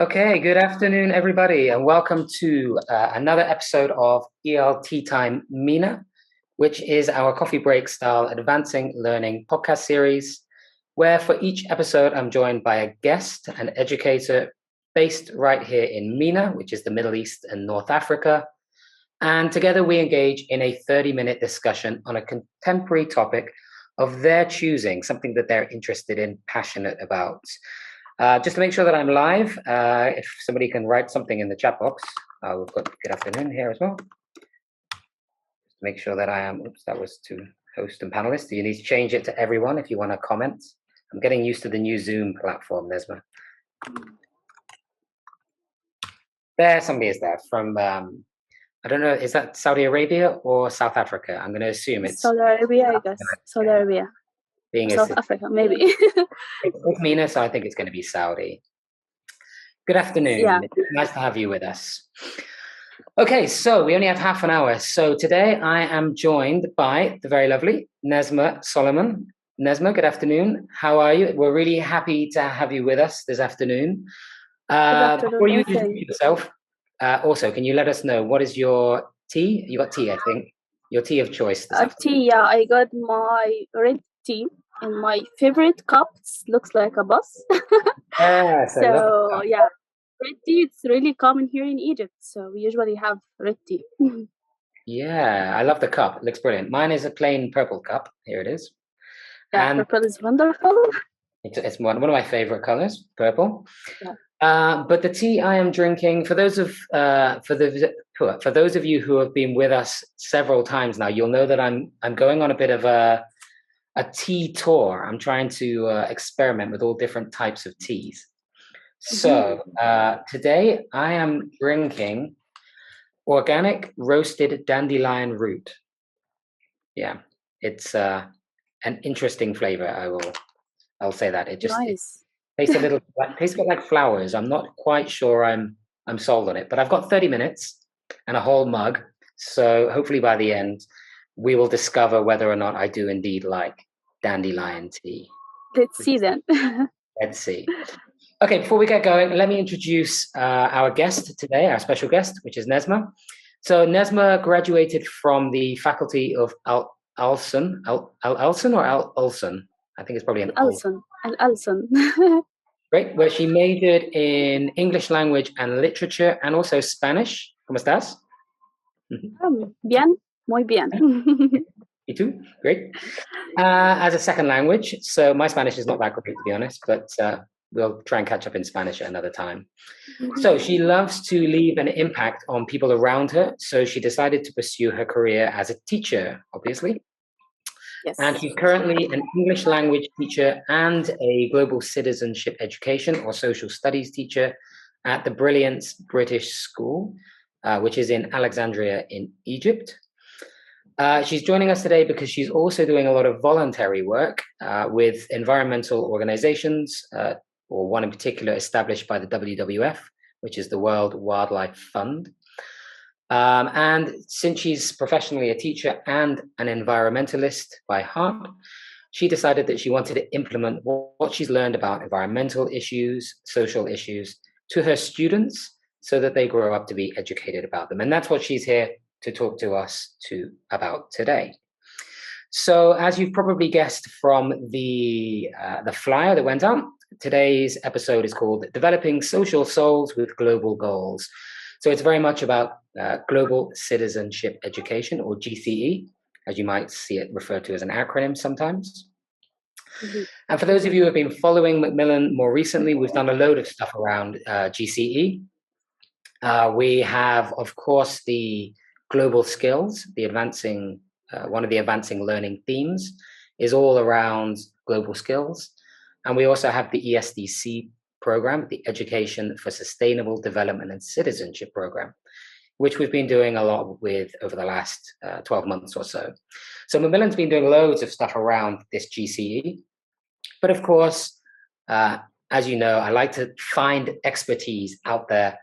Okay, good afternoon, everybody, and welcome to another episode of ELTea Time MENA, which is our coffee break style advancing learning podcast series, where for each episode I'm joined by a guest, an educator based right here in MENA, which is the Middle East and North Africa. And together we engage in a 30-minute discussion on a contemporary topic of their choosing, something that they're interested in, passionate about. Just to make sure that I'm live, if somebody can write something in the chat box, we've got good afternoon here as well. Just to make sure that I am, oops, that was to host and panelists. You need to change it to everyone if you want to comment. I'm getting used to the new Zoom platform, Nesma. There, somebody is there from, I don't know, is that Saudi Arabia or South Africa? I'm going to assume it's Saudi Arabia, I guess. Saudi Arabia. Being South Africa, maybe. It's MENA, so I think it's going to be Saudi. Good afternoon. Yeah. Nice to have you with us. Okay, so we only have half an hour. So today I am joined by the very lovely Nesma Soliman. Nesma, good afternoon. How are you? We're really happy to have you with us this afternoon. Before you introduce yourself, also, can you let us know what is your tea? You got tea, I think. Your tea of choice this afternoon. Tea, yeah. I got my red tea in my favorite cup. It looks like a bus. Yes, so yeah, red tea. It's really common here in Egypt. So we usually have red tea. Yeah, I love the cup. It looks brilliant. Mine is a plain purple cup. Here it is. Yeah, and purple is wonderful. It's one of my favorite colors, purple. Yeah. But the tea I am drinking, for those of you who have been with us several times now, you'll know that I'm going on a bit of a tea tour. I'm trying to experiment with all different types of teas. So today I am drinking organic roasted dandelion root. Yeah, it's an interesting flavor. I'll say that. It just nice. tastes a little tastes a bit like flowers. I'm not quite sure I'm sold on it, but I've got 30 minutes and a whole mug. So hopefully by the end we will discover whether or not I do indeed like dandelion tea. Let's see then. Let's see. Okay, before we get going, let me introduce our guest today, our special guest, which is Nesma. So Nesma graduated from the Faculty of Ulsan or Ulsan? I think it's probably an Ulsan. Great, where she majored in English language and literature and also Spanish. ¿Cómo estás? Bien, muy bien. You too? Great. As a second language, so my Spanish is not that great, to be honest, but we'll try and catch up in Spanish at another time. So she loves to leave an impact on people around her, so she decided to pursue her career as a teacher, obviously. Yes. And she's currently an English language teacher and a Global Citizenship Education or Social Studies teacher at the Brilliance British School, which is in Alexandria in Egypt. She's joining us today because she's also doing a lot of voluntary work with environmental organizations, or one in particular established by the WWF, which is the World Wildlife Fund. And since she's professionally a teacher and an environmentalist by heart, she decided that she wanted to implement what she's learned about environmental issues, social issues to her students so that they grow up to be educated about them. And that's what she's here to talk to us about today. So as you've probably guessed from the flyer that went out, today's episode is called Developing Social Souls with Global Goals. So it's very much about Global Citizenship Education, or GCE, as you might see it referred to as an acronym sometimes. And for those of you who have been following Macmillan more recently, we've done a load of stuff around GCE. We have, of course, the global skills, the advancing, one of the advancing learning themes is all around global skills. And we also have the ESDC program, the Education for Sustainable Development and Citizenship program, which we've been doing a lot with over the last 12 months or so. So Macmillan's been doing loads of stuff around this GCE. But of course, as you know, I like to find expertise out there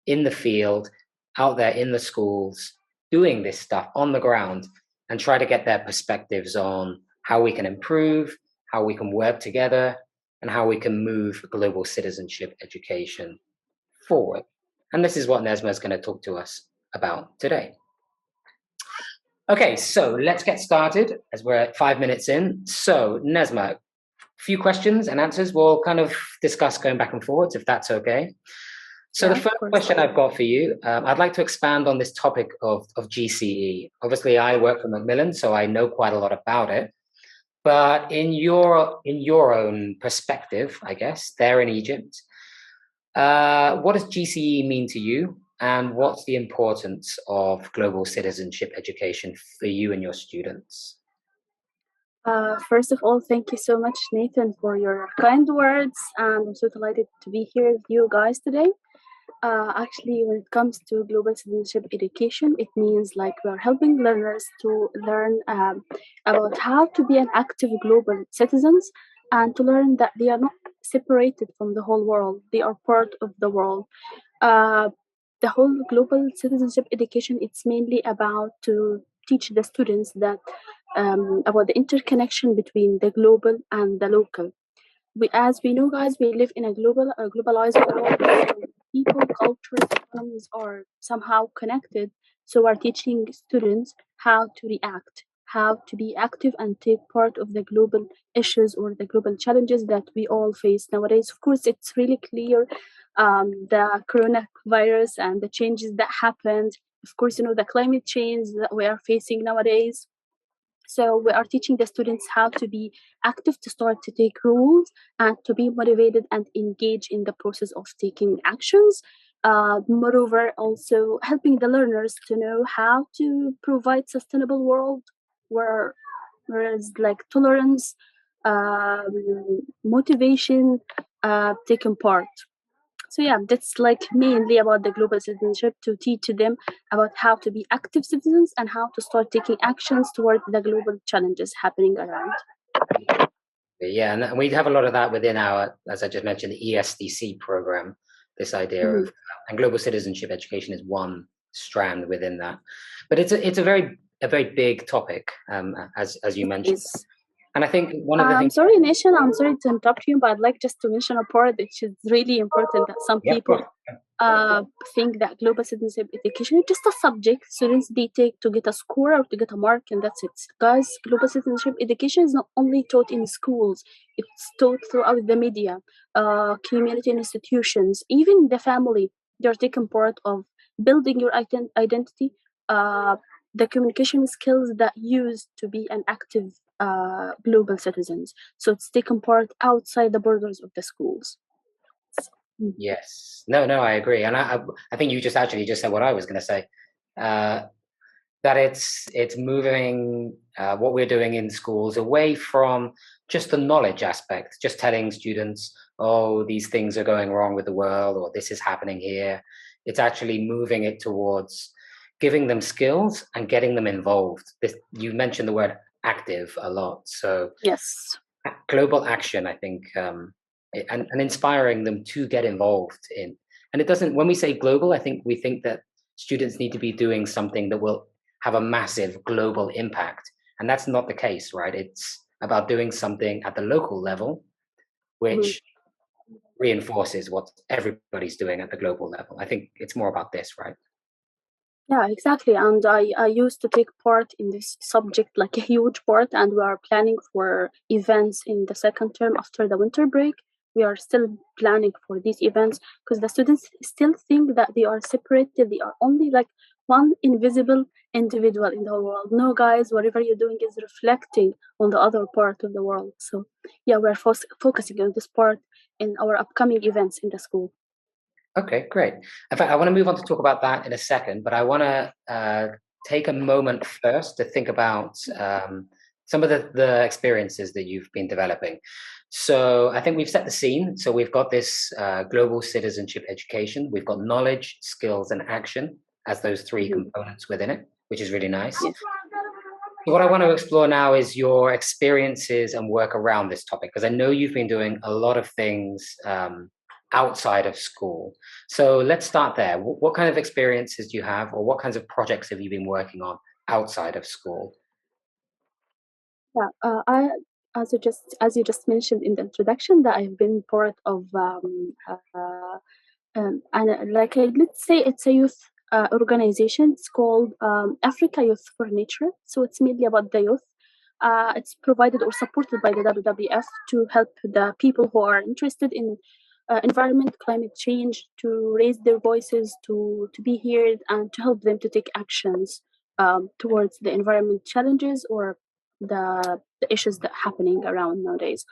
in the field, out there in the schools, doing this stuff on the ground, and try to get their perspectives on how we can improve, how we can work together, and how we can move global citizenship education forward. And this is what Nesma is going to talk to us about today. Okay, so let's get started as we're at 5 minutes in. So Nesma, a few questions and answers we'll kind of discuss going back and forwards, if that's okay. So Yeah, the first question I've got for you, I'd like to expand on this topic of GCE. Obviously, I work for Macmillan, so I know quite a lot about it. But in your own perspective, I guess, there in Egypt, what does GCE mean to you? And what's the importance of global citizenship education for you and your students? First of all, thank you so much, Nathan, for your kind words. And I'm so delighted to be here with you guys today. Actually, when it comes to global citizenship education, it means like we are helping learners to learn about how to be an active global citizens and to learn that they are not separated from the whole world. They are part of the world. Uh, the whole global citizenship education, it's mainly about to teach the students that about the interconnection between the global and the local. As we know, guys, we live in a globalized world. So people, cultures, economies are somehow connected. So we're teaching students how to react, how to be active and take part of the global issues or the global challenges that we all face nowadays. Of course, it's really clear the coronavirus and the changes that happened. Of course, you know, the climate change that we are facing nowadays. So we are teaching the students how to be active, to start to take rules, and to be motivated and engage in the process of taking actions. Moreover, also helping the learners to know how to provide sustainable world where whereas like tolerance, motivation, taking part. So yeah, that's like mainly about the global citizenship, to teach them about how to be active citizens and how to start taking actions toward the global challenges happening around. Yeah, and we have a lot of that within our, as I just mentioned, the ESDC program. This idea Mhm. of, and global citizenship education is one strand within that. But it's a very big topic, as you mentioned. Yes. And I think one of the I'm things. sorry, Nation, I'm sorry to interrupt you, but I'd like just to mention a part which is really important that some Yeah, of people course. think that global citizenship education is just a subject students they take to get a score or to get a mark, and that's it. Guys, global citizenship education is not only taught in schools, it's taught throughout the media, community institutions, even the family. They're taking part of building your identity, uh, the communication skills that used to be an active global citizens. So it's taken part outside the borders of the schools. Mm. Yes. No, no, I agree. And I think you just actually just said what I was going to say. Uh, that it's moving what we're doing in schools away from just the knowledge aspect, just telling students, oh, these things are going wrong with the world, or this is happening here. It's actually moving it towards giving them skills and getting them involved. You mentioned the word active a lot. So Yes. global action, I think, and inspiring them to get involved in. And it doesn't, when we say global, I think we think that students need to be doing something that will have a massive global impact. And that's not the case, right? It's about doing something at the local level, Mhm. which reinforces what everybody's doing at the global level. I think it's more about this, right? Yeah, exactly. And I used to take part in this subject, like a huge part, and we are planning for events in the second term after the winter break. We are still planning for these events because the students still think that they are separated. They are only like one invisible individual in the whole world. No, guys, whatever you're doing is reflecting on the other part of the world. So, yeah, we're focusing on this part in our upcoming events in the school. Okay, great. In fact, I want to move on to talk about that in a second, but I want to take a moment first to think about some of the experiences that you've been developing. So I think we've set the scene. So we've got this global citizenship education. We've got knowledge, skills, and action as those three Mhm. components within it, which is really nice. Yes. So what I want to explore now is your experiences and work around this topic, because I know you've been doing a lot of things outside of school. So let's start there. What kind of experiences do you have, or what kinds of projects have you been working on outside of school? Yeah, as you just mentioned in the introduction, that I've been part of and let's say it's a youth organization. It's called Africa Youth for Nature. So it's mainly about the youth. It's provided or supported by the WWF to help the people who are interested in environment, climate change, to raise their voices, to be heard, and to help them to take actions towards the environment challenges or the issues that are happening around nowadays.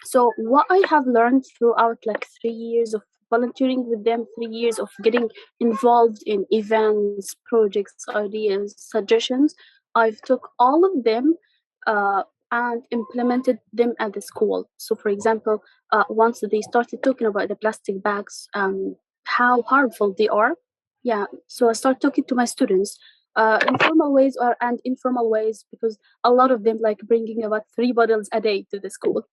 So what I have learned throughout 3 years of volunteering with them, 3 years of getting involved in events, projects, ideas, suggestions, I've took all of them and implemented them at the school. So for example, once they started talking about the plastic bags, how harmful they are, yeah, so I start talking to my students in formal ways and informal ways, because a lot of them like bringing about 3 bottles a day to the school.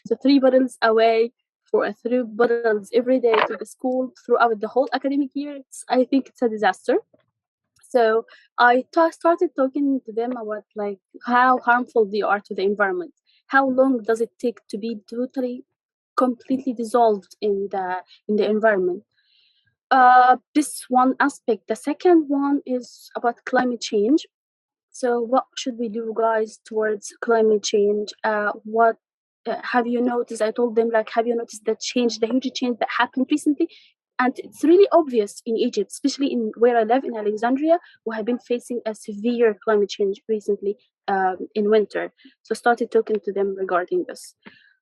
So 3 bottles away for 3 bottles every day to the school throughout the whole academic year. I think it's a disaster. So started talking to them about how harmful they are to the environment. How long does it take to be totally, completely dissolved in the environment? This one aspect. The second one is about climate change. So, what should we do, guys, towards climate change? What have you noticed? I told them, have you noticed the huge change that happened recently? And it's really obvious in Egypt, especially in where I live in Alexandria, we have been facing a severe climate change recently in winter. So, started talking to them regarding this.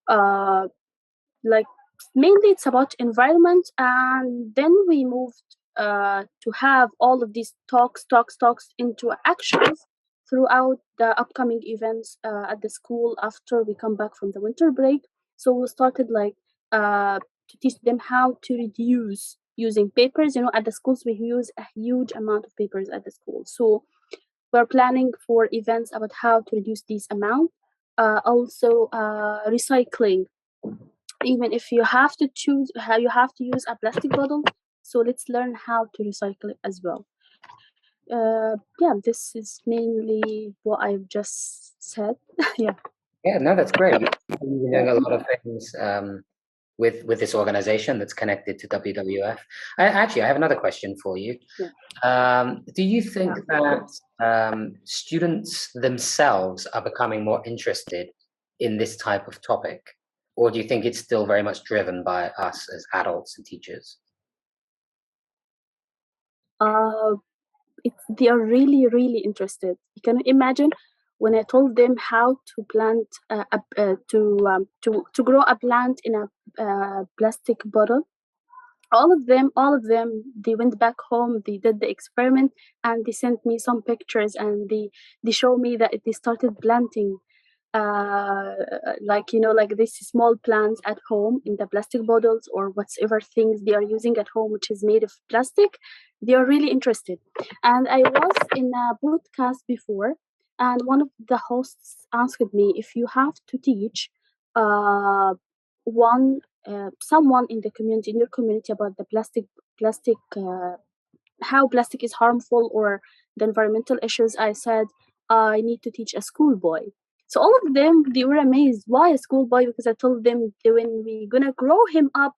Uh, like Mainly it's about environment, and then we moved to have all of these talks into actions throughout the upcoming events at the school after we come back from the winter break. So we started to teach them how to reduce using papers. At the schools we use a huge amount of papers at the school, so we're planning for events about how to reduce this amount. Also recycling, even if you have to choose how you have to use a plastic bottle, so let's learn how to recycle it as well. Yeah, this is mainly what I've just said. Yeah. Yeah, no, that's great. You're doing a lot of things with this organization that's connected to WWF. Actually, I have another question for you. Yeah. Do you think that students themselves are becoming more interested in this type of topic? Or do you think it's still very much driven by us as adults and teachers? uh they are really, really interested. You can imagine when I told them how to plant to grow a plant in a plastic bottle. All of them, they went back home, they did the experiment, and they sent me some pictures, and they show me that they started planting uh like these small plants at home in the plastic bottles or whatever things they are using at home, which is made of plastic. They are really interested. And I was in a podcast before, and one of the hosts asked me, if you have to teach uh one someone in the community, in your community, about the plastic how plastic is harmful or the environmental issues, I said I need to teach a schoolboy. So all of them, they were amazed. Why a schoolboy? Because I told them that when we're gonna grow him up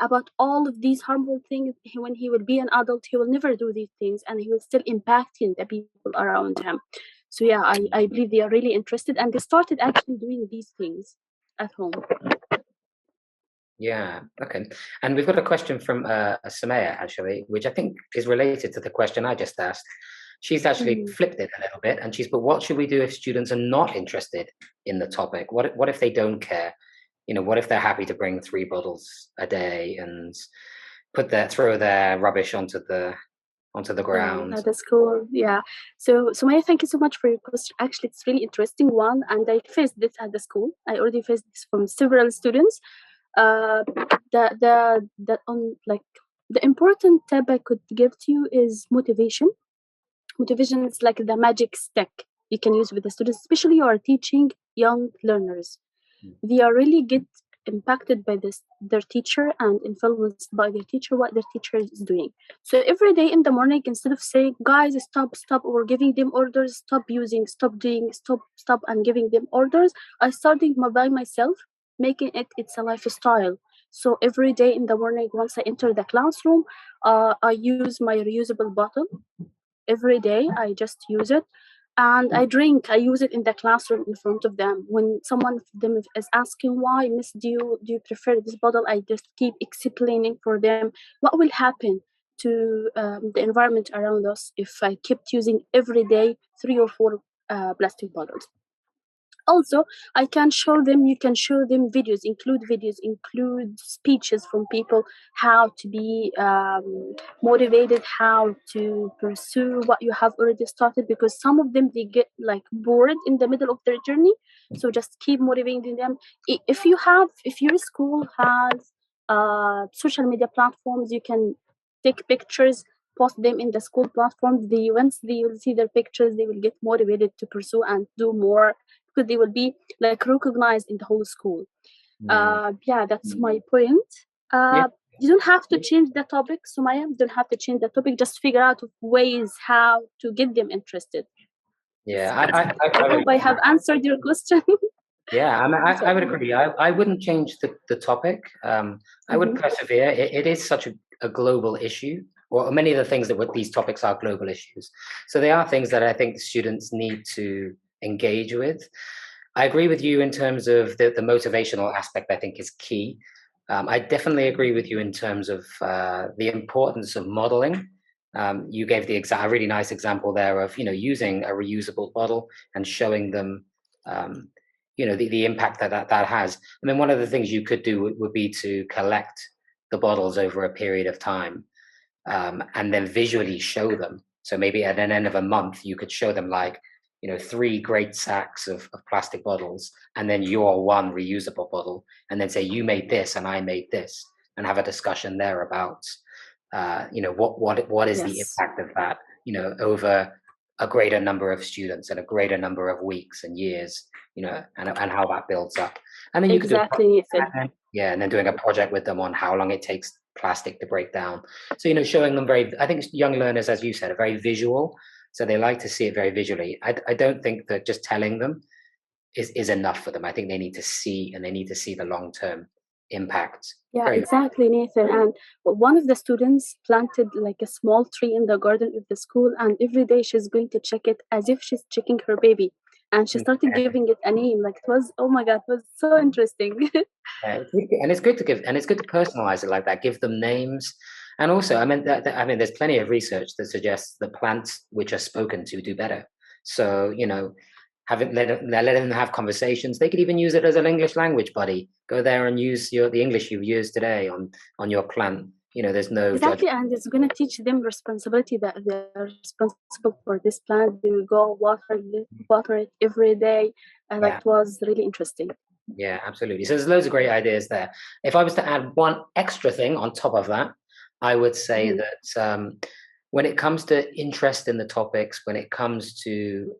about all of these harmful things, when he will be an adult, he will never do these things, and he will still impacting the people around him. So yeah, I believe they are really interested, and they started actually doing these things at home. Yeah, okay. And we've got a question from Samaya, actually, which I think is related to the question I just asked. She's actually flipped it a little bit, and she's put, what should we do if students are not interested in the topic? What if they don't care? What if they're happy to bring 3 bottles a day and throw their rubbish onto the ground? That's cool. Yeah. So Maya, thank you so much for your question. Actually, it's really interesting one, and I faced this at the school. I already faced this from several students. The on like the important tip I could give to you is motivation. Motivation is like the magic stick you can use with the students, especially you are teaching young learners. They are really get impacted by their teacher and influenced by their teacher, what their teacher is doing. So every day in the morning, instead of saying, guys, stop, or giving them orders, stop using, stop doing, stop, and giving them orders, I started by myself, making it's a lifestyle. So every day in the morning, once I enter the classroom, I use my reusable bottle. Every day I just use it, and I use it in the classroom in front of them. When someone of them is asking, why, Miss, do you prefer this bottle, I just keep explaining for them what will happen to the environment around us if I kept using every day 3 or 4 plastic bottles. Also, I can show them, you can show them videos, include speeches from people, how to be motivated, how to pursue what you have already started, because some of them, they get like bored in the middle of their journey. So just keep motivating them. If your school has social media platforms, you can take pictures, post them in the school platforms. Once they will see their pictures, they will get motivated to pursue and do more, because they will be like recognized in the whole school. Yeah, that's my point. Yeah. You don't have to change the topic, Sumaya. You don't have to change the topic. Just figure out ways how to get them interested. Yeah, I hope I have answered your question. yeah, I would agree. I wouldn't change the topic. I would persevere. It is such a global issue. Well, many of the things that these topics are global issues. So they are things that I think students need to engage with. I agree with you in terms of the motivational aspect. I think is key. I definitely agree with you in terms of the importance of modeling. You gave a really nice example there of using a reusable bottle and showing them the impact that has. I mean, one of the things you could do would be to collect the bottles over a period of time, and then visually show them. So maybe at an end of a month, you could show them like 3 great sacks of plastic bottles, and then your one reusable bottle, and then say you made this and I made this, and have a discussion there about what is the Yes, impact of that over a greater number of students and a greater number of weeks and years, and how that builds up. And then you could do exactly, Nathan. and then doing a project with them on how long it takes plastic to break down. So showing them I think young learners, as you said, are very visual, so they like to see it very visually. I don't think that just telling them is enough for them. I think they need to see, and they need to see the long-term impact. Yeah, Very exactly, Nathan. And one of the students planted like a small tree in the garden of the school, and every day she's going to check it as if she's checking her baby. And she started giving it a name. Like it was, oh my God, it was so interesting. Yeah, it's good to give, and it's good to personalize it like that. Give them names, and also, I mean, there's plenty of research that suggests that plants which are spoken to do better. So let them have conversations. They could even use it as an English language buddy. Go there and use the English you've used today on your plant. There's no Exactly, judgment. and it's going to teach them responsibility, that they're responsible for this plant. They will go water it every day, and that Yeah. was really interesting. Yeah, absolutely. So there's loads of great ideas there. If I was to add one extra thing on top of that, I would say that when it comes to interest in the topics, when it comes to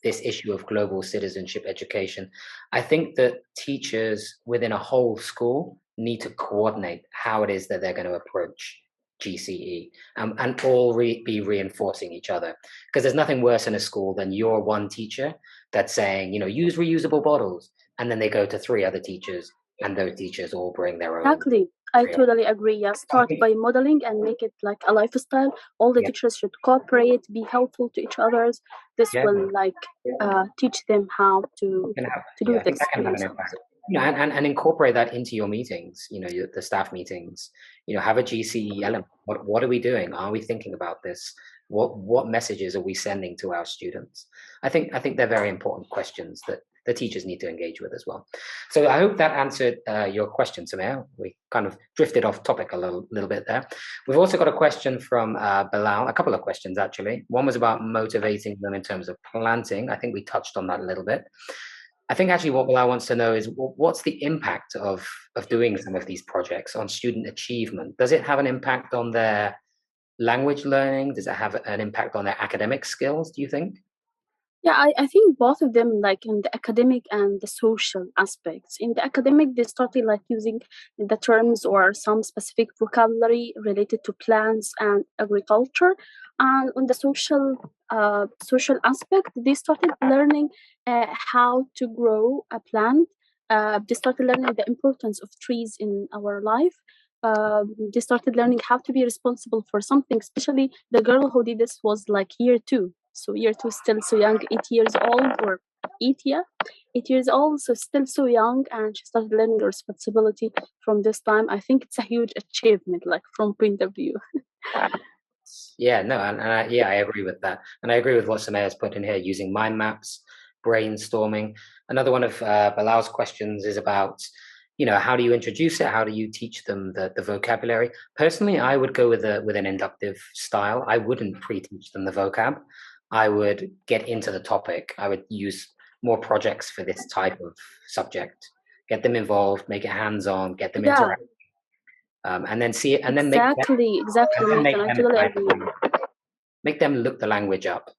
this issue of global citizenship education, I think that teachers within a whole school need to coordinate how it is that they're going to approach GCE, and all be reinforcing each other. Because there's nothing worse in a school than your one teacher that's saying, use reusable bottles, and then they go to 3 other teachers, and those teachers all bring their own. Exactly. I totally agree. Yeah, start by modeling and make it like a lifestyle. All the Yeah, teachers should cooperate, be helpful to each others. This yeah, will like teach them how to yeah. do I think this that can for have an themselves. impact. And incorporate that into your meetings. The staff meetings. Have a GCE element. What are we doing? Are we thinking about this? What messages are we sending to our students? I think they're very important questions that the teachers need to engage with as well. So I hope that answered your question, Samir. We kind of drifted off topic a little bit there. We've also got a question from Bilal, a couple of questions actually. One was about motivating them in terms of planting. I think we touched on that a little bit. I think actually what Bilal wants to know is what's the impact of doing some of these projects on student achievement? Does it have an impact on their language learning? Does it have an impact on their academic skills, do you think? Yeah, I think both of them, like in the academic and the social aspects. In the academic, they started like using the terms or some specific vocabulary related to plants and agriculture. And on the social aspect, they started learning how to grow a plant They started learning the importance of trees in our life. They started learning how to be responsible for something. Especially the girl who did this was like year 2, so year 2 still so young, 8 years old, or 8, yeah, 8 years old, so still so young, and she started learning responsibility from this time. I think it's a huge achievement, like from point of view. Yeah, no, yeah, I agree with that. And I agree with what Samea's put in here, using mind maps, brainstorming. Another one of Bilal's questions is about, how do you introduce it? How do you teach them the vocabulary? Personally, I would go with an inductive style. I wouldn't pre-teach them the vocab. I would get into the topic. I would use more projects for this type of subject. Get them involved, make it hands-on, get them Yeah, interactive, and then see it, and then exactly, Nathan. I them totally kind agree. of make them look the language up.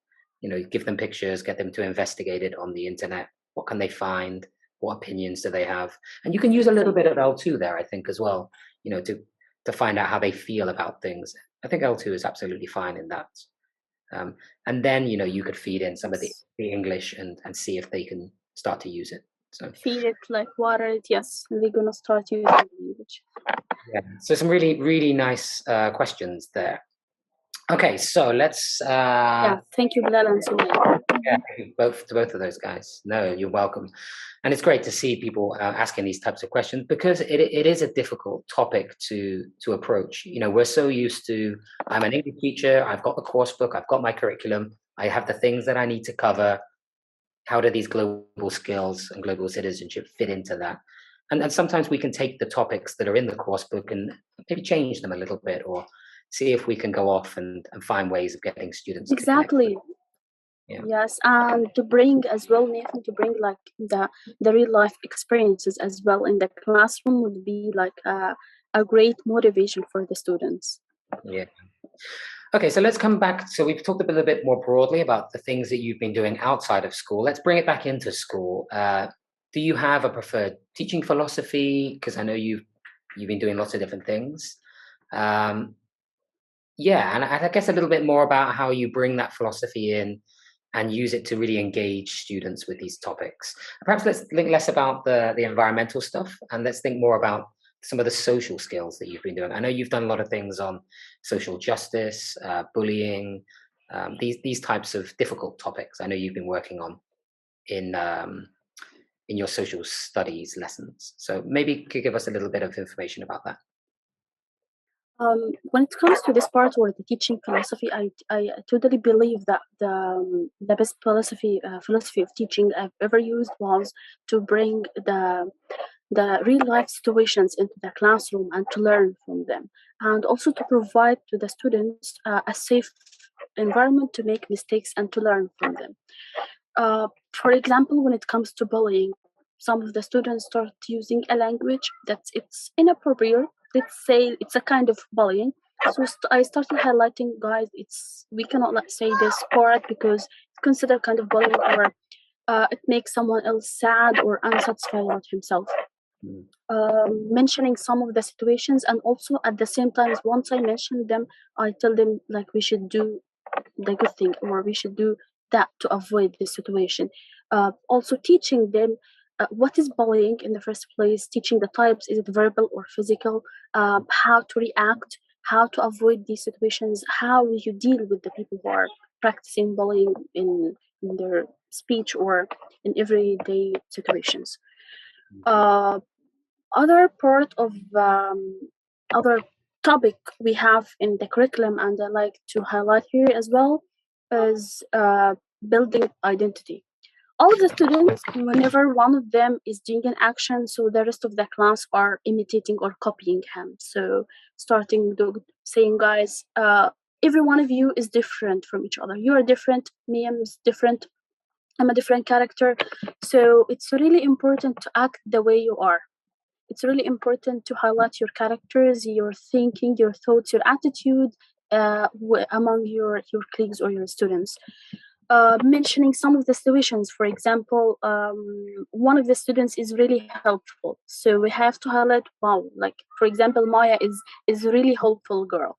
Give them pictures, get them to investigate it on the internet. What can they find? What opinions do they have? And you can use a little bit of L2 there, I think, as well. To find out how they feel about things. I think L2 is absolutely fine in that. And then you could feed in some of the English and see if they can start to use it. So feed it, like water it. Yes, they're gonna start using language. Yeah. So some really, really nice questions there. Okay, so let's. Yeah, thank you, Bilal and Sumaya. Yeah, to both of those guys. No, you're welcome. And it's great to see people asking these types of questions, because it is a difficult topic to approach. We're so used to, I'm an English teacher, I've got the course book, I've got my curriculum, I have the things that I need to cover. How do these global skills and global citizenship fit into that? And sometimes we can take the topics that are in the course book and maybe change them a little bit, or see if we can go off and find ways of getting students Exactly. to connect. Yeah. Yes, and to bring as well, Nathan, to bring like the real life experiences as well in the classroom would be like a great motivation for the students. Yeah. Okay, so let's come back. So we've talked a little bit more broadly about the things that you've been doing outside of school. Let's bring it back into school. Do you have a preferred teaching philosophy? Because I know you've been doing lots of different things. Yeah, and I guess a little bit more about how you bring that philosophy in and use it to really engage students with these topics. Perhaps let's think less about the environmental stuff, and let's think more about some of the social skills that you've been doing. I know you've done a lot of things on social justice, bullying, these types of difficult topics. I know you've been working on in your social studies lessons. So maybe you could give us a little bit of information about that. When it comes to this part or the teaching philosophy, I totally believe that the best philosophy of teaching I've ever used was to bring the real life situations into the classroom and to learn from them, and also to provide to the students a safe environment to make mistakes and to learn from them. For example, when it comes to bullying, some of the students start using a language that's it's inappropriate. Let's say it's a kind of bullying. So I started highlighting, guys, we cannot say this part because it's considered kind of bullying, or it makes someone else sad or unsatisfied about himself. Mentioning some of the situations, and also at the same time, once I mention them, I tell them like we should do the good thing, or we should do that to avoid this situation. Also teaching them what is bullying in the first place, teaching the types, is it verbal or physical, how to react, how to avoid these situations, how you deal with the people who are practicing bullying in their speech or in everyday situations. Other part of other topic we have in the curriculum, and I like to highlight here as well, is building identity. All the students, whenever one of them is doing an action, so the rest of the class are imitating or copying him. So starting saying, guys, every one of you is different from each other. You are different, Miriam is different, I'm a different character. So it's really important to act the way you are. It's really important to highlight your characters, your thinking, your thoughts, your attitude among your colleagues or your students. Mentioning some of the situations, for example, one of the students is really helpful, so we have to highlight, wow, like for example, Maya is a really helpful girl.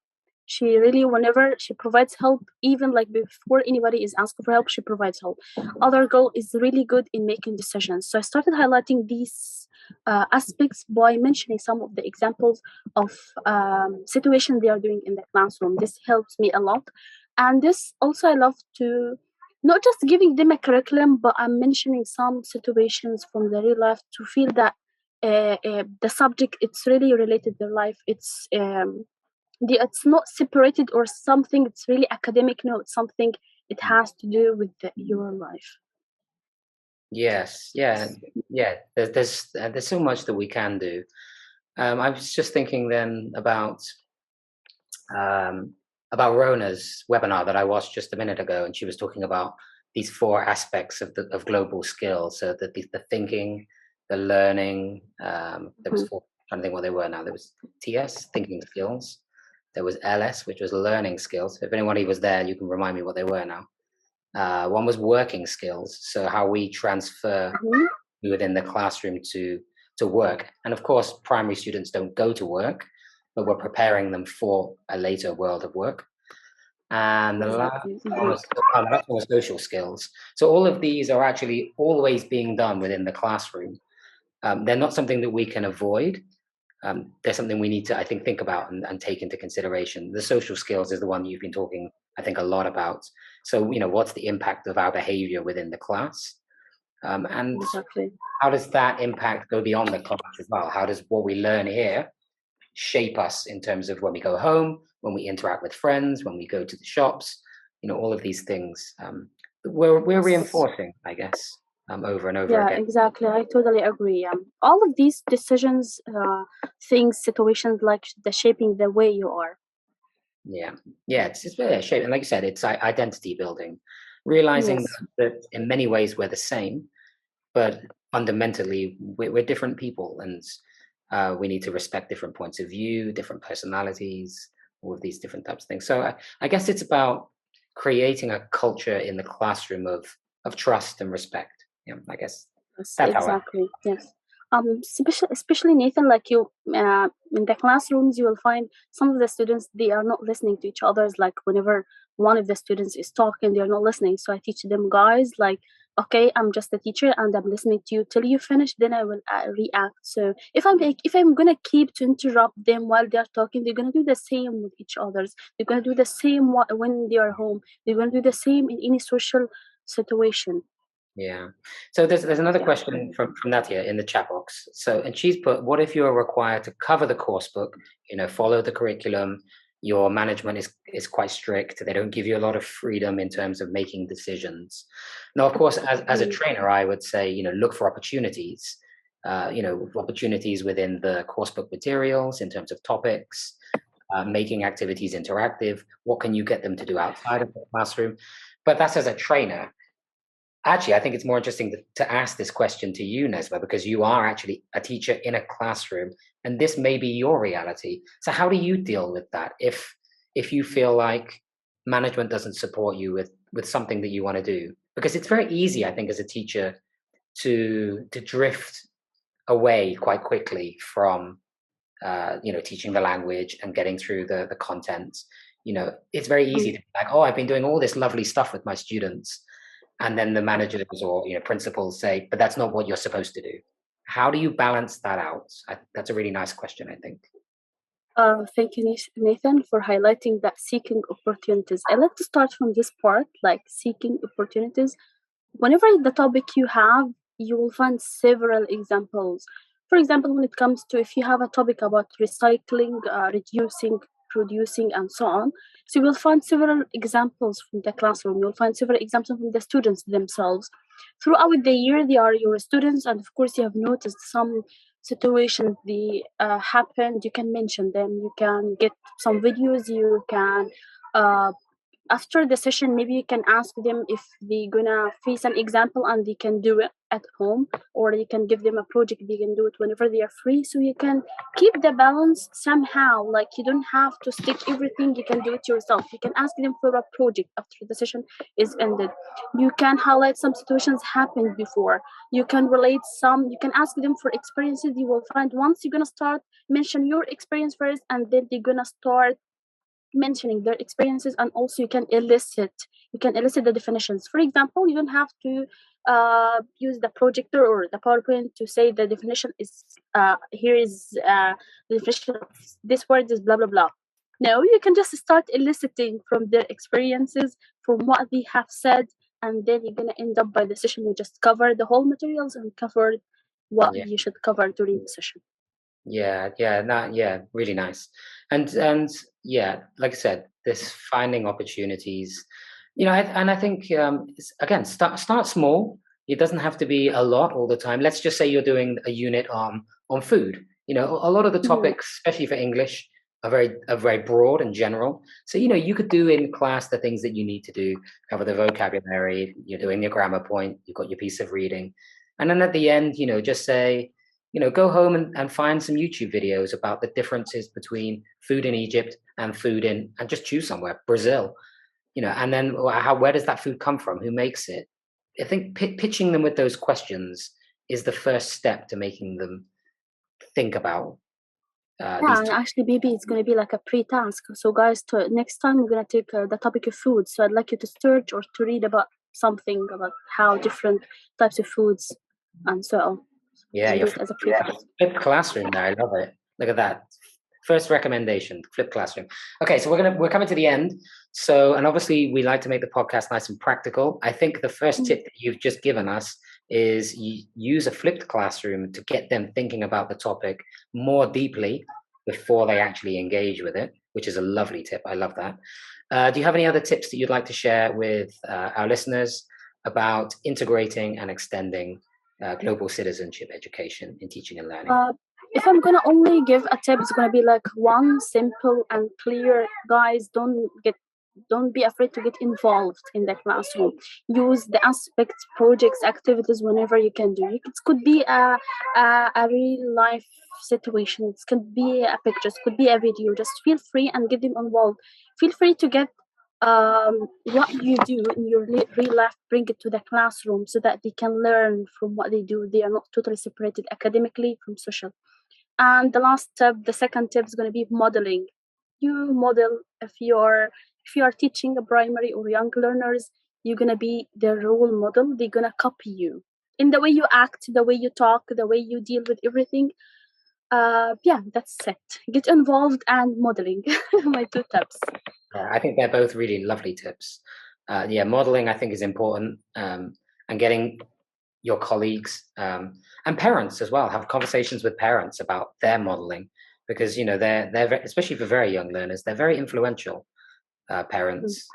She really, whenever she provides help, even like before anybody is asking for help, she provides help. Other girl is really good in making decisions. So I started highlighting these aspects by mentioning some of the examples of situations they are doing in the classroom. This helps me a lot. And this also, I love to not just giving them a curriculum, but I'm mentioning some situations from the real life to feel that the subject, it's really related to their life. It's not separated or something. It's really academic. No, it's something. It has to do with your life. Yes, yeah. There's so much that we can do. I was just thinking then about Rona's webinar that I watched just a minute ago, and she was talking about these 4 aspects of global skills. So the thinking, the learning. There was 4. I'm trying to think what they were now. There was TS, thinking skills. There was LS, which was learning skills. If anybody was there, you can remind me what they were now. One was working skills, so how we transfer within the classroom to work. And of course, primary students don't go to work, but we're preparing them for a later world of work. And the last one was social skills. So all of these are actually always being done within the classroom. They're not something that we can avoid. There's something we need to, I think about and take into consideration. The social skills is the one you've been talking, I think, a lot about. So, what's the impact of our behavior within the class? And how does that impact go beyond the class as well? How does what we learn here shape us in terms of when we go home, when we interact with friends, when we go to the shops, all of these things we're reinforcing, I guess, over and over again. Yeah, exactly. I totally agree. All of these decisions, things, situations, like the shaping the way you are. Yeah, it's very shape, and like you said, it's identity building, realizing that in many ways we're the same, but fundamentally we're different people, and we need to respect different points of view, different personalities, all of these different types of things. So I guess it's about creating a culture in the classroom of trust and respect. I guess that's exactly. Yes. Especially Nathan, like you, in the classrooms, you will find some of the students, they are not listening to each other's. Like whenever one of the students is talking, they are not listening. So I teach them, guys, like, okay, I'm just a teacher and I'm listening to you till you finish. Then I will react. So if I'm gonna keep to interrupt them while they are talking, they're gonna do the same with each others. They're gonna do the same when they are home. They're gonna do the same in any social situation. Yeah. So there's another question from Natia in the chat box. So, and she's put, what if you're required to cover the course book, follow the curriculum, your management is quite strict, they don't give you a lot of freedom in terms of making decisions. Now, of course, as a trainer, I would say, look for opportunities, opportunities within the course book materials in terms of topics, making activities interactive. What can you get them to do outside of the classroom? But that's as a trainer. Actually, I think it's more interesting to ask this question to you, Nesma, because you are actually a teacher in a classroom, and this may be your reality. So how do you deal with that if you feel like management doesn't support you with something that you want to do? Because it's very easy, I think, as a teacher to drift away quite quickly from teaching the language and getting through the content. It's very easy to be like, oh, I've been doing all this lovely stuff with my students. And then the managers or principals say, but that's not what you're supposed to do. How do you balance that out? That's a really nice question, I think. Thank you, Nathan, for highlighting that seeking opportunities. I like to start from this part, like seeking opportunities. Whenever the topic you have, you will find several examples. For example, when it comes to if you have a topic about recycling, reducing, producing, and so on, so you will find several examples from the classroom. You'll find several examples from the students themselves. Throughout the year, they are your students, and of course, you have noticed some situations they happened. You can mention them. You can get some videos. You can after the session, maybe you can ask them if they're gonna face an example and they can do it at home, or you can give them a project they can do it whenever they are free. So you can keep the balance somehow. Like you don't have to stick everything. You can do it yourself. You can ask them for a project after the session is ended. You can highlight some situations happened before. You can relate some. You can ask them for experiences. You will find once you're gonna start mention your experience first, and then they're gonna start mentioning their experiences, and also you can elicit the definitions. For example, you don't have to use the projector or the PowerPoint to say the definition is here is the definition of this word is blah blah blah. No, you can just start eliciting from their experiences, from what they have said, and then you're gonna end up by the session you just covered the whole materials and covered what you should cover during the session. Really nice. And yeah, like I said, this finding opportunities, I think again, start small. It doesn't have to be a lot all the time. Let's just say you're doing a unit on food. A lot of the topics, especially for English, are very broad and general. So you could do in class the things that you need to do, cover the vocabulary. You're doing your grammar point. You've got your piece of reading, and then at the end, just say, go home and find some YouTube videos about the differences between food in Egypt and and just choose somewhere, Brazil, and then where does that food come from? Who makes it? I think pitching them with those questions is the first step to making them think about and actually, maybe it's going to be like a pre-task. So guys, next time we're going to take the topic of food. So I'd like you to search or to read about something about how different types of foods and so on. Yeah, use it as a pre-task. Flipped classroom there. I love it. Look at that. First recommendation, flipped classroom. Okay, so we're coming to the end. So, and obviously we like to make the podcast nice and practical. I think the first tip that you've just given us is you use a flipped classroom to get them thinking about the topic more deeply before they actually engage with it, which is a lovely tip. I love that. Do you have any other tips that you'd like to share with our listeners about integrating and extending global citizenship education in teaching and learning? If I'm gonna only give a tip, it's gonna be like one simple and clear. Guys, don't be afraid to get involved in the classroom. Use the aspects, projects, activities whenever you can do. It could be a real life situation. It could be a picture. It could be a video. Just feel free and get them involved. Feel free to get what you do in your real life, bring it to the classroom so that they can learn from what they do. They are not totally separated academically from social. And the last tip, the second tip, is going to be modeling. You model. If you are teaching a primary or young learners, you're going to be their role model. They're going to copy you in the way you act, the way you talk, the way you deal with everything. That's it. Get involved and modeling. My 2 tips. I think they're both really lovely tips. Modeling I think is important, and getting your colleagues and parents as well, have conversations with parents about their modeling, because they're especially for very young learners, they're very influential. Parents,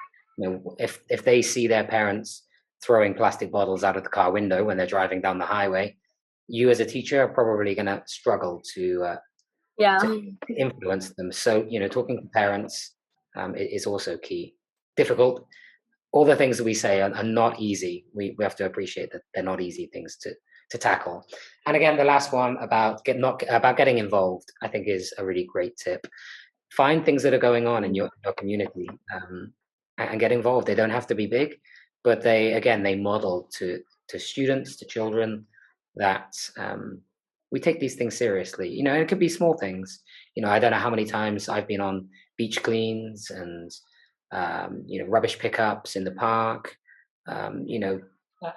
if they see their parents throwing plastic bottles out of the car window when they're driving down the highway, you as a teacher are probably going to struggle to influence them. So talking to parents is also key. Difficult. All the things that we say are not easy. We have to appreciate that they're not easy things to tackle. And again, the last one about getting involved, I think is a really great tip. Find things that are going on in your community, and get involved. They don't have to be big, but they model to students, to children, that we take these things seriously. And it could be small things. I don't know how many times I've been on beach cleans and rubbish pickups in the park,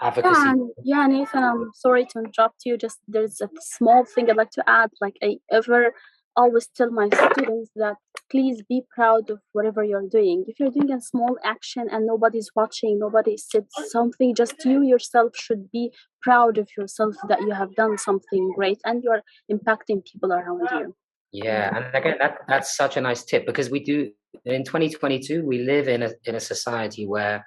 advocacy. Nathan, I'm sorry to interrupt you. Just there's a small thing I'd like to add. Like I always tell my students that please be proud of whatever you're doing. If you're doing a small action and nobody's watching, nobody said something, just you yourself should be proud of yourself that you have done something great and you're impacting people around you. Yeah, and again, that's such a nice tip, because we do in 2022 we live in a society where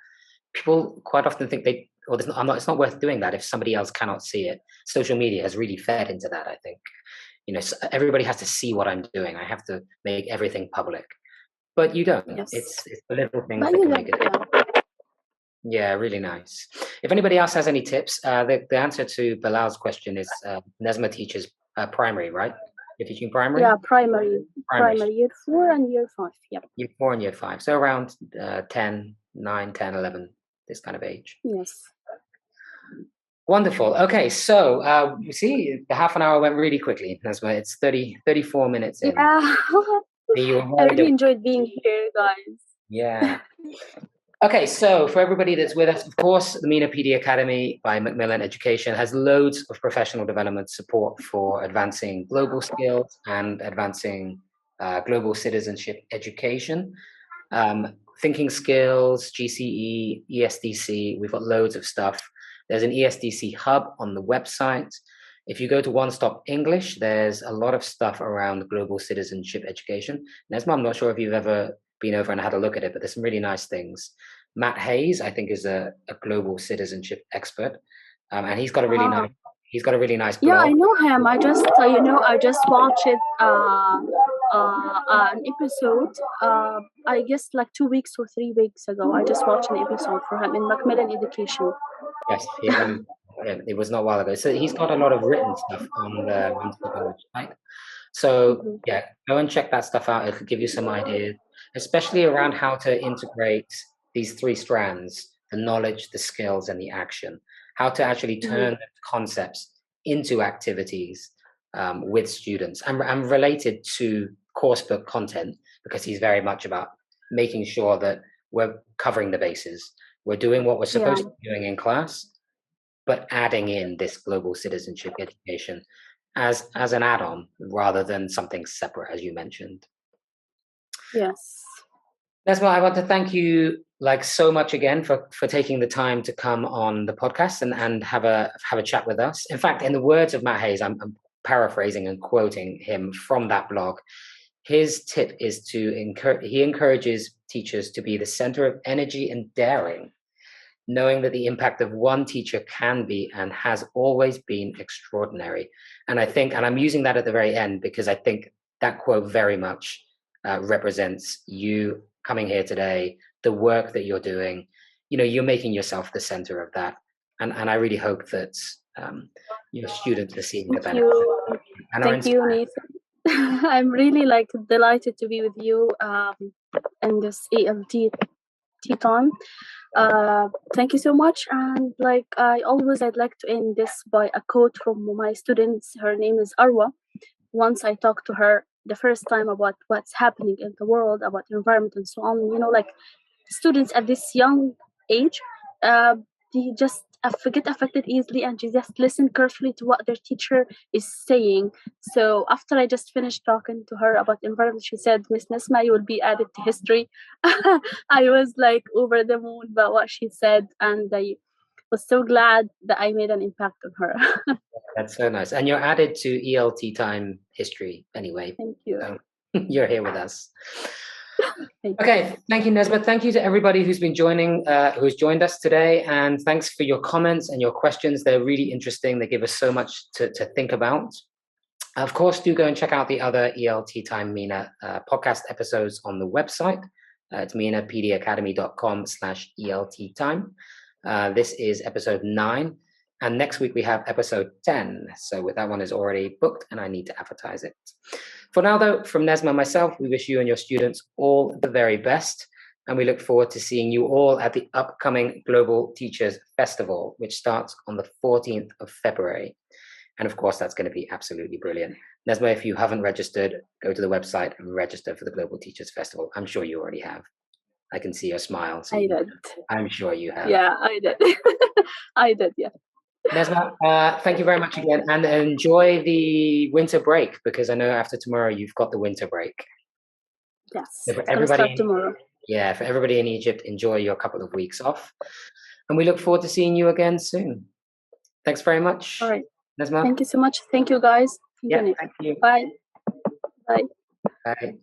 people quite often think it's not worth doing that if somebody else cannot see it. Social media has really fed into that, I think. Everybody has to see what I'm doing. I have to make everything public, but you don't. Yes. It's the little things that can make it. Yeah, really nice. If anybody else has any tips, the answer to Bilal's question is Nesma teaches primary, right? You're teaching primary? Yeah, primary, year 4 and year 5. Yeah. Year 4 and year 5. So around 10, 9, 10, 11, this kind of age. Yes. Wonderful. Okay, so you see, the half an hour went really quickly, Nesma. It's 34 minutes in. Yeah. You were I very really enjoyed being here, guys. Yeah. Okay, so for everybody that's with us, of course, the MENA PD Academy by Macmillan Education has loads of professional development support for advancing global skills and advancing global citizenship education. Thinking skills, GCE, ESDC, we've got loads of stuff. There's an ESDC hub on the website. If you go to One Stop English, there's a lot of stuff around global citizenship education. Nesma, I'm not sure if you've ever been over and had a look at it, but there's some really nice things. Matt Hayes, I think, is a global citizenship expert, and he's got a really nice Yeah, blog. I know him. I just I just watched it an episode. I guess like 2 weeks or 3 weeks ago. I just watched an episode for him in Macmillan Education. Yes, it was not a while ago. So he's got a lot of written stuff on the One Stop English site. So yeah, go and check that stuff out. It could give you some ideas, especially around how to integrate these three strands: the knowledge, the skills, and the action. How to actually turn concepts into activities with students, and related to coursebook content, because he's very much about making sure that we're covering the bases. We're doing what we're supposed to be doing in class, but adding in this global citizenship education as an add-on rather than something separate, as you mentioned. Yes. That's why I want to thank you like so much again for taking the time to come on the podcast and have a chat with us. In fact, in the words of Matt Hayes, I'm paraphrasing and quoting him from that blog. His tip is he encourages teachers to be the center of energy and daring, knowing that the impact of one teacher can be and has always been extraordinary. And I think, and I'm using that at the very end because I think that quote very much represents you coming here today, the work that you're doing. You know, you're making yourself the center of that. And I really hope that your students are seeing the benefit. Thank you, Nathan. I'm really like delighted to be with you in this ELTea time. Thank you so much. And like I'd like to end this by a quote from my students. Her name is Arwa. Once I talked to her the first time about what's happening in the world, about the environment and so on. You know, like students at this young age, they just get affected easily, and they just listen carefully to what their teacher is saying. So after I just finished talking to her about the environment, she said, "Miss Nesma, you will be added to history." I was like over the moon about what she said, and I was so glad that I made an impact on her. That's so nice. And you're added to ELTea Time history anyway. Thank you. So you're here with us. Okay, thank you, Nesma. Thank you to everybody who's been who's joined us today, and thanks for your comments and your questions. They're really interesting. They give us so much to think about. Of course, do go and check out the other ELTea Time MENA podcast episodes on the website. It's menapdacademy.com/ELTea Time. This is episode 9. And next week we have episode 10. So that one is already booked and I need to advertise it. For now, though, from Nesma and myself, we wish you and your students all the very best. And we look forward to seeing you all at the upcoming Global Teachers Festival, which starts on the 14th of February. And of course, that's going to be absolutely brilliant. Nesma, if you haven't registered, go to the website and register for the Global Teachers Festival. I'm sure you already have. I can see your smile. So I did. I'm sure you have. Yeah, I did. I did, yeah. Nesma, thank you very much again, and enjoy the winter break, because I know after tomorrow you've got the winter break. Yes, For everybody, tomorrow. Yeah, for everybody in Egypt, enjoy your couple of weeks off, and we look forward to seeing you again soon. Thanks very much. All right, Nesma. Thank you so much. Thank you, guys. Thank you. Bye. Bye. Bye.